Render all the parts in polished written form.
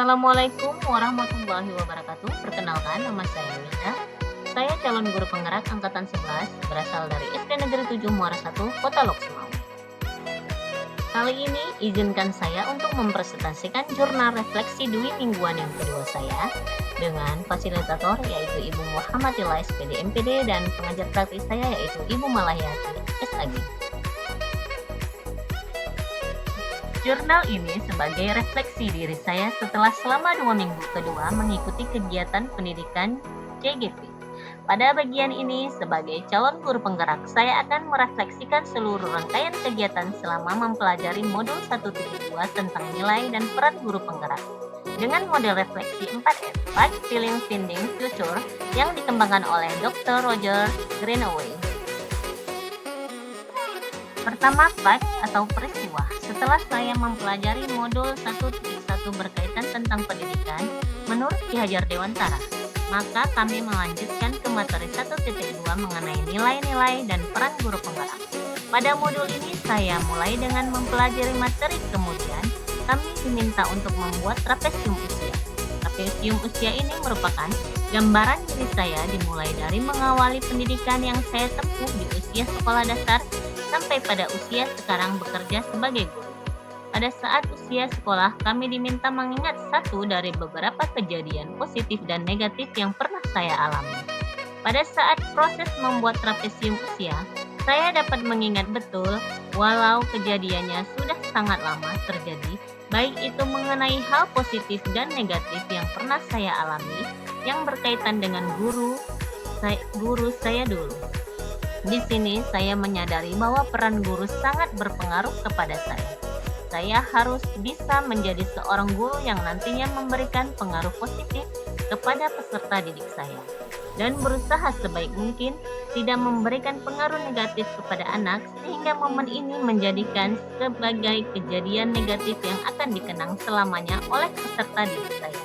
Assalamualaikum warahmatullahi wabarakatuh. Perkenalkan, nama saya Winda. Saya calon guru penggerak angkatan 11 berasal dari SD Negeri 7 Muara 1, Kota Lok Sumawe. Kali ini izinkan saya untuk mempresentasikan jurnal refleksi dwi mingguan yang kedua saya dengan fasilitator yaitu Ibu Muhammadillah SPD MPD dan pengajar praktik saya yaitu Ibu Malahiyati SAG. Jurnal ini sebagai refleksi diri saya setelah selama 2 minggu kedua mengikuti kegiatan pendidikan CGP. Pada bagian ini, sebagai calon guru penggerak, saya akan merefleksikan seluruh rangkaian kegiatan selama mempelajari modul 1.2 tentang nilai dan peran guru penggerak. Dengan model refleksi 4S, Fact, Feeling, Finding, Future, yang dikembangkan oleh Dr. Roger Greenaway. Pertama, fact atau peristiwa. Setelah saya mempelajari modul 1.1 berkaitan tentang pendidikan menurut Ki Hajar Dewantara, maka kami melanjutkan ke materi 1.2 mengenai nilai-nilai dan peran guru penggerak. Pada modul ini saya mulai dengan mempelajari materi, kemudian kami diminta untuk membuat trapesium usia. Trapesium usia ini merupakan gambaran diri saya dimulai dari mengawali pendidikan yang saya tempuh di usia sekolah dasar sampai pada usia sekarang bekerja sebagai guru. Pada saat usia sekolah, kami diminta mengingat satu dari beberapa kejadian positif dan negatif yang pernah saya alami. Pada saat proses membuat trapesium usia, saya dapat mengingat betul walau kejadiannya sudah sangat lama terjadi, baik itu mengenai hal positif dan negatif yang pernah saya alami yang berkaitan dengan guru saya dulu. Di sini saya menyadari bahwa peran guru sangat berpengaruh kepada saya. Saya harus bisa menjadi seorang guru yang nantinya memberikan pengaruh positif kepada peserta didik saya dan berusaha sebaik mungkin tidak memberikan pengaruh negatif kepada anak sehingga momen ini menjadikan sebagai kejadian negatif yang akan dikenang selamanya oleh peserta didik saya.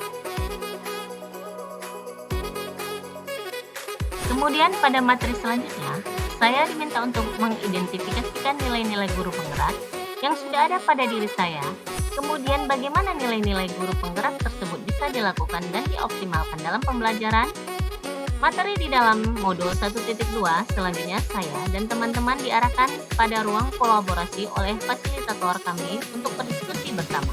Kemudian pada materi selanjutnya, saya diminta untuk mengidentifikasikan nilai-nilai guru penggerak yang sudah ada pada diri saya, kemudian bagaimana nilai-nilai guru penggerak tersebut bisa dilakukan dan dioptimalkan dalam pembelajaran. Materi di dalam modul 1.2 selanjutnya saya dan teman-teman diarahkan pada ruang kolaborasi oleh fasilitator kami untuk berdiskusi bersama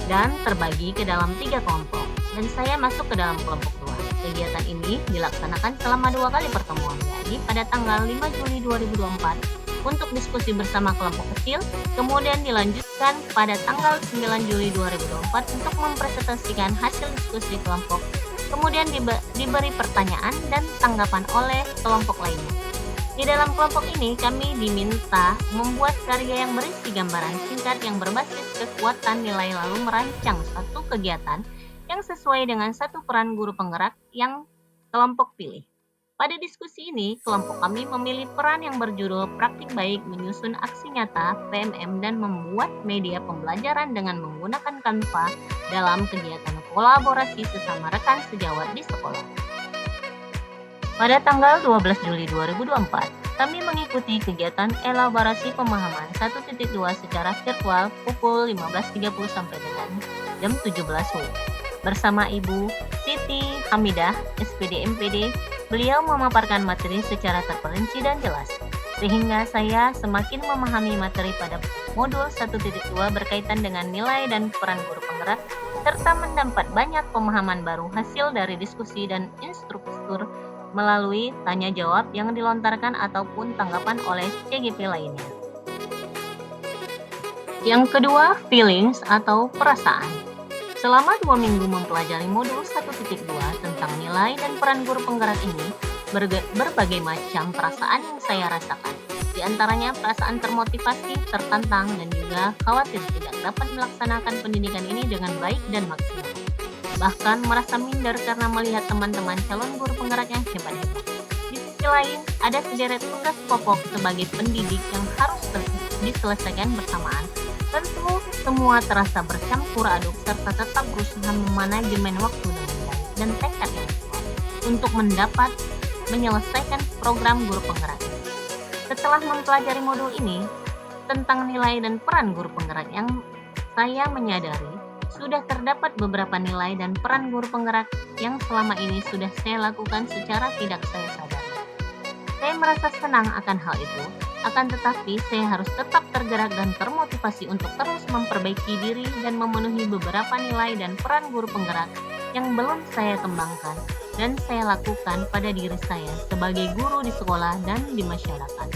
dan terbagi ke dalam 3 kelompok dan saya masuk ke dalam kelompok 2. Kegiatan ini dilaksanakan selama 2 kali pertemuan, yakni pada tanggal 5 Juli 2024 untuk diskusi bersama kelompok kecil, kemudian dilanjutkan pada tanggal 9 Juli 2024 untuk mempresentasikan hasil diskusi kelompok, kemudian diberi pertanyaan dan tanggapan oleh kelompok lainnya. Di dalam kelompok ini kami diminta membuat karya yang berisi gambaran singkat yang berbasis kekuatan nilai lalu merancang satu kegiatan yang sesuai dengan satu peran guru penggerak yang kelompok pilih. Pada diskusi ini, kelompok kami memilih peran yang berjudul Praktik Baik Menyusun Aksi Nyata PMM dan membuat media pembelajaran dengan menggunakan Canva dalam kegiatan kolaborasi sesama rekan sejawat di sekolah. Pada tanggal 12 Juli 2024, kami mengikuti kegiatan elaborasi pemahaman 1.2 secara virtual pukul 15.30 sampai dengan jam 17 WIB. Bersama Ibu Siti Hamidah, SPD MPD, beliau memaparkan materi secara terperinci dan jelas, sehingga saya semakin memahami materi pada modul 1.2 berkaitan dengan nilai dan peran guru penggerak, serta mendapat banyak pemahaman baru hasil dari diskusi dan instruktur melalui tanya jawab yang dilontarkan ataupun tanggapan oleh CGP lainnya. Yang kedua, feelings atau perasaan. Selama 2 minggu mempelajari modul 1.2 tentang nilai dan peran guru penggerak ini, berbagai macam perasaan yang saya rasakan. Di antaranya perasaan termotivasi, tertantang, dan juga khawatir tidak dapat melaksanakan pendidikan ini dengan baik dan maksimal. Bahkan merasa minder karena melihat teman-teman calon guru penggerak yang hebat-hebat. Di sisi lain, ada sederet tugas pokok sebagai pendidik yang harus diselesaikan bersamaan. Tentu semua terasa bercampur aduk serta tetap berusaha memanajemen waktu dengan baik dan tekad yang kuat untuk menyelesaikan program guru penggerak. Setelah mempelajari modul ini tentang nilai dan peran guru penggerak yang saya menyadari sudah terdapat beberapa nilai dan peran guru penggerak yang selama ini sudah saya lakukan secara tidak saya sadari. Saya merasa senang akan hal itu, akan tetapi saya harus tetap tergerak dan termotivasi untuk terus memperbaiki diri dan memenuhi beberapa nilai dan peran guru penggerak yang belum saya kembangkan dan saya lakukan pada diri saya sebagai guru di sekolah dan di masyarakat.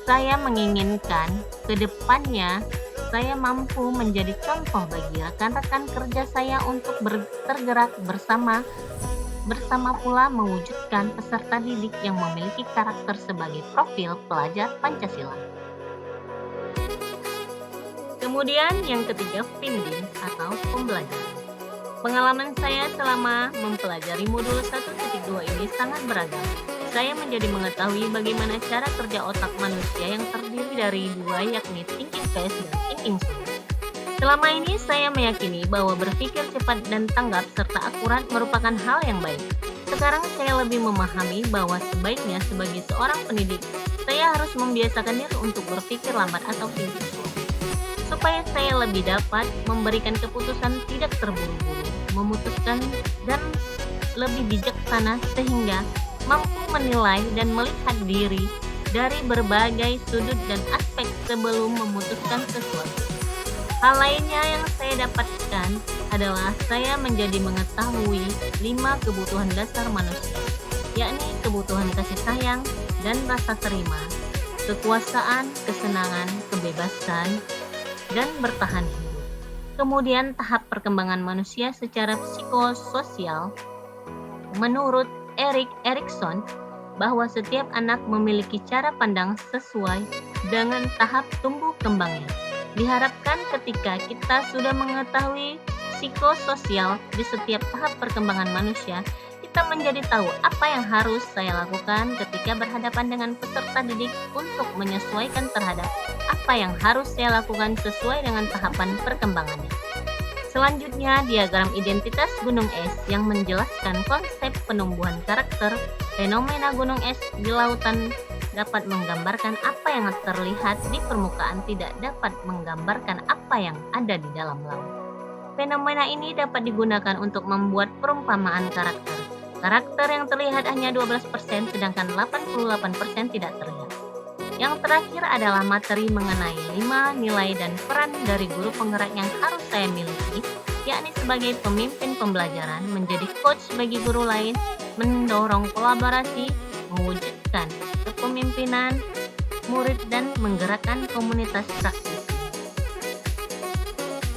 Saya menginginkan ke depannya saya mampu menjadi contoh bagi rekan-rekan kerja saya untuk tergerak bersama pula mewujudkan peserta didik yang memiliki karakter sebagai profil pelajar Pancasila. Kemudian yang ketiga, finding atau pembelajaran. Pengalaman saya selama mempelajari modul 1.2 ini sangat beragam. Saya menjadi mengetahui bagaimana cara kerja otak manusia yang terdiri dari dua, yakni thinking fast dan thinking slow. Selama ini saya meyakini bahwa berpikir cepat dan tanggap serta akurat merupakan hal yang baik. Sekarang saya lebih memahami bahwa sebaiknya sebagai seorang pendidik, saya harus membiasakan diri untuk berpikir lambat atau thinking slow, supaya saya lebih dapat memberikan keputusan tidak terburu-buru, memutuskan dan lebih bijaksana sehingga mampu menilai dan melihat diri dari berbagai sudut dan aspek sebelum memutuskan sesuatu. Hal lainnya yang saya dapatkan adalah saya menjadi mengetahui 5 kebutuhan dasar manusia, yakni kebutuhan kasih sayang dan rasa terima, kekuasaan, kesenangan, kebebasan, dan bertahan hidup. Kemudian tahap perkembangan manusia secara psikososial. Menurut Erik Erikson, bahwa setiap anak memiliki cara pandang sesuai dengan tahap tumbuh kembangnya. Diharapkan ketika kita sudah mengetahui psikososial di setiap tahap perkembangan manusia, kita menjadi tahu apa yang harus saya lakukan ketika berhadapan dengan peserta didik untuk menyesuaikan terhadap apa yang harus saya lakukan sesuai dengan tahapan perkembangannya. Selanjutnya, diagram identitas gunung es yang menjelaskan konsep penumbuhan karakter. Fenomena gunung es di lautan dapat menggambarkan apa yang terlihat di permukaan, tidak dapat menggambarkan apa yang ada di dalam laut. Fenomena ini dapat digunakan untuk membuat perumpamaan karakter. Karakter yang terlihat hanya 12%, sedangkan 88% tidak terlihat. Yang terakhir adalah materi mengenai 5 nilai dan peran dari guru penggerak yang harus saya miliki, yakni sebagai pemimpin pembelajaran, menjadi coach bagi guru lain, mendorong kolaborasi, mewujudkan kepemimpinan murid, dan menggerakkan komunitas praktis.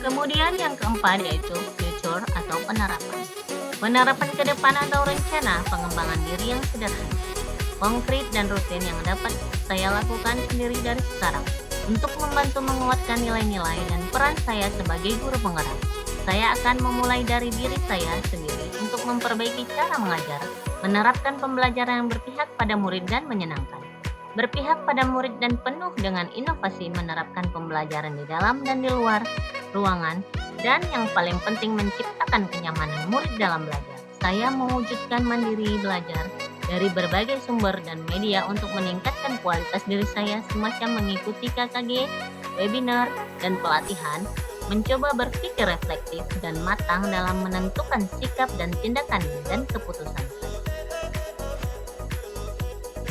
Kemudian yang keempat yaitu future atau penerapan. Penerapan ke depan atau rencana pengembangan diri yang sederhana, konkret dan rutin yang dapat saya lakukan sendiri dari sekarang untuk membantu menguatkan nilai-nilai dan peran saya sebagai guru penggerak. Saya akan memulai dari diri saya sendiri untuk memperbaiki cara mengajar, menerapkan pembelajaran yang berpihak pada murid dan menyenangkan, berpihak pada murid dan penuh dengan inovasi, menerapkan pembelajaran di dalam dan di luar ruangan, dan yang paling penting menciptakan kenyamanan murid dalam belajar. Saya mewujudkan mandiri belajar dari berbagai sumber dan media untuk meningkatkan kualitas diri saya, semacam mengikuti KKG, webinar, dan pelatihan, mencoba berpikir reflektif dan matang dalam menentukan sikap dan tindakan dan keputusan saya.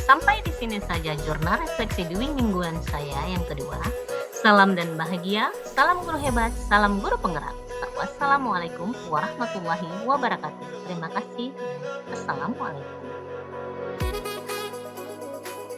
Sampai di sini saja jurnal refleksi dua mingguan saya yang kedua. Salam dan bahagia, salam guru hebat, salam guru penggerak. Wassalamualaikum warahmatullahi wabarakatuh. Terima kasih. Assalamualaikum.